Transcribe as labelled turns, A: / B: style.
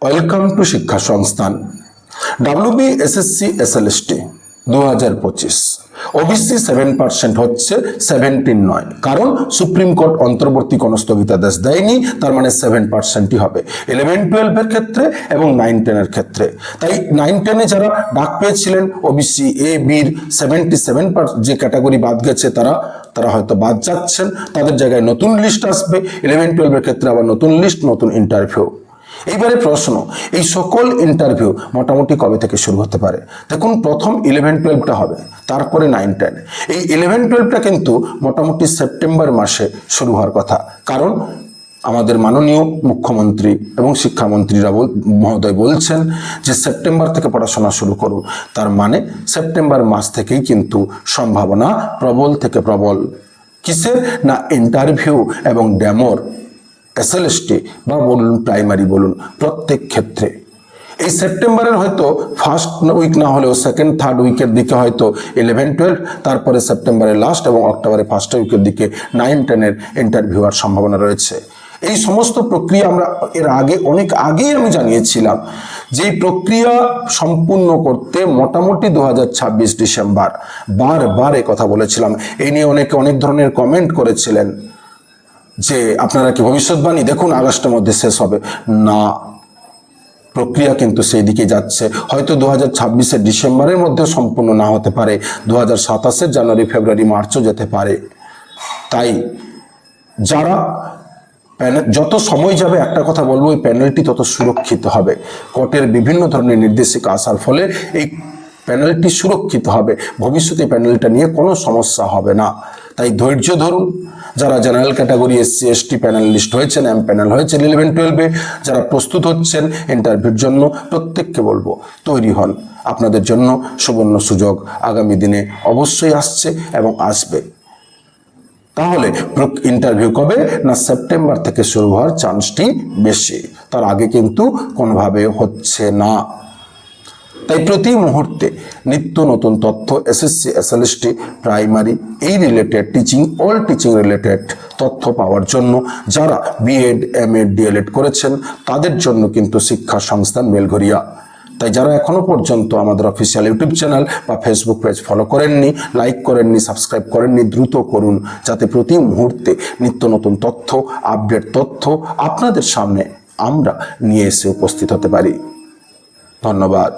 A: Welcome to শিক্ষা সংস্থান। WBSSC SLST 2025 OBC 7% হচ্ছে 17 নয়, কারণ সুপ্রিম কোর্ট অন্তর্বর্তী কোনো স্থগিতাদেশ দেয়নি, তার মানে 7%ই হবে 11-12 ক্ষেত্রে এবং 9-10 ক্ষেত্রে। তাই 9-10 যারা ডাক পেয়েছিলেন ওবিসি এ বির 77% যে ক্যাটাগরি বাদ গেছে তারা হয়তো বাদ যাচ্ছেন, তাদের জায়গায় নতুন লিস্ট আসবে। 11-12 ক্ষেত্রে আবার নতুন লিস্ট, নতুন ইন্টারভিউ। এইবারে প্রশ্ন, এই সকল ইন্টারভিউ মোটামুটি কবে থেকে শুরু হতে পারে? দেখুন, প্রথম 11-12টা হবে, তারপরে 9-10। এই 11-12টা কিন্তু মোটামুটি সেপ্টেম্বর মাসে শুরু হওয়ার কথা, কারণ আমাদের মাননীয় মুখ্যমন্ত্রী এবং শিক্ষামন্ত্রীরা মহোদয় বলছেন যে সেপ্টেম্বর থেকে পড়াশোনা শুরু করুন। তার মানে সেপ্টেম্বর মাস থেকেই কিন্তু সম্ভাবনা প্রবল থেকে প্রবল। কিসের না? ইন্টারভিউ এবং ডেমোর, SLST বা বলুন প্রাইমারি বলুন, প্রত্যেক ক্ষেত্রে এই সেপ্টেম্বরের হয়তো ফার্স্ট উইক না হলেও সেকেন্ড থার্ড উইকের দিকে হয়তো 11-12, তারপরে সেপ্টেম্বরের লাস্ট এবং অক্টোবরের ফার্স্ট উইকের দিকে 9-10 ইন্টারভিউ হওয়ার সম্ভাবনা রয়েছে। এই সমস্ত প্রক্রিয়া আমরা এর আগে অনেক আগেই আমি জানিয়েছিলাম যে এই প্রক্রিয়া সম্পূর্ণ করতে মোটামুটি 2026 ডিসেম্বর। বারবার এ কথা বলেছিলাম। এই নিয়ে অনেক ধরনের কমেন্ট করেছিলেন যে আপনারা কি ভবিষ্যৎবাণী দেখুন আগস্টের মধ্যে শেষ হবে না। প্রক্রিয়া কিন্তু সেই দিকে যাচ্ছে। হয়তো 2026 ডিসেম্বরের মধ্যে সম্পূর্ণ না হতে পারে, 2027 জানুয়ারি ফেব্রুয়ারি মার্চও যেতে পারে। তাই যারা যত সময় যাবে, একটা কথা বলবো, এই প্যানেলটি তত সুরক্ষিত হবে। কোর্টের বিভিন্ন ধরনের নির্দেশিকা আসার ফলে এই প্যানেলটি সুরক্ষিত হবে। ভবিষ্যতে প্যানেলটা নিয়ে কোনো সমস্যা হবে না। তাই ধৈর্য ধরুন। যারা general category SC ST panel list হয়েছেন, M প্যানেল হয়েছেন 11-12-এ, যারা প্রস্তুত হচ্ছেন ইন্টারভিউর জন্য, প্রত্যেককে বলবো তৈরি হন। আপনাদের জন্য সুবর্ণ সুযোগ আগামী দিনে অবশ্যই আসছে এবং আসবে। তাহলে ইন্টারভিউ কবে না? সেপ্টেম্বর থেকে শুরু হওয়ার চান্সটি বেশি, তার আগে কিন্তু কোনোভাবে হচ্ছে না। তাই প্রতি মুহূর্তে নিত্য নতুন তথ্য SSC SLST প্রাইমারি এই related teaching, all teaching related তথ্য পাওয়ার জন্য যারা BEd MAd DLEd করেছেন তাদের জন্য কিন্তু শিক্ষা সংস্থান মেলঘরিয়া। তাই যারা এখনো পর্যন্ত আমাদের অফিসিয়াল ইউটিউব চ্যানেল বা ফেসবুক পেজ ফলো করেননি, লাইক করেননি, সাবস্ক্রাইব করেননি, দ্রুত করুন, যাতে প্রতি মুহূর্তে নিত্য নতুন তথ্য, আপডেট তথ্য আপনাদের সামনে আমরা নিয়ে এসে উপস্থিত হতে পারি। ধন্যবাদ।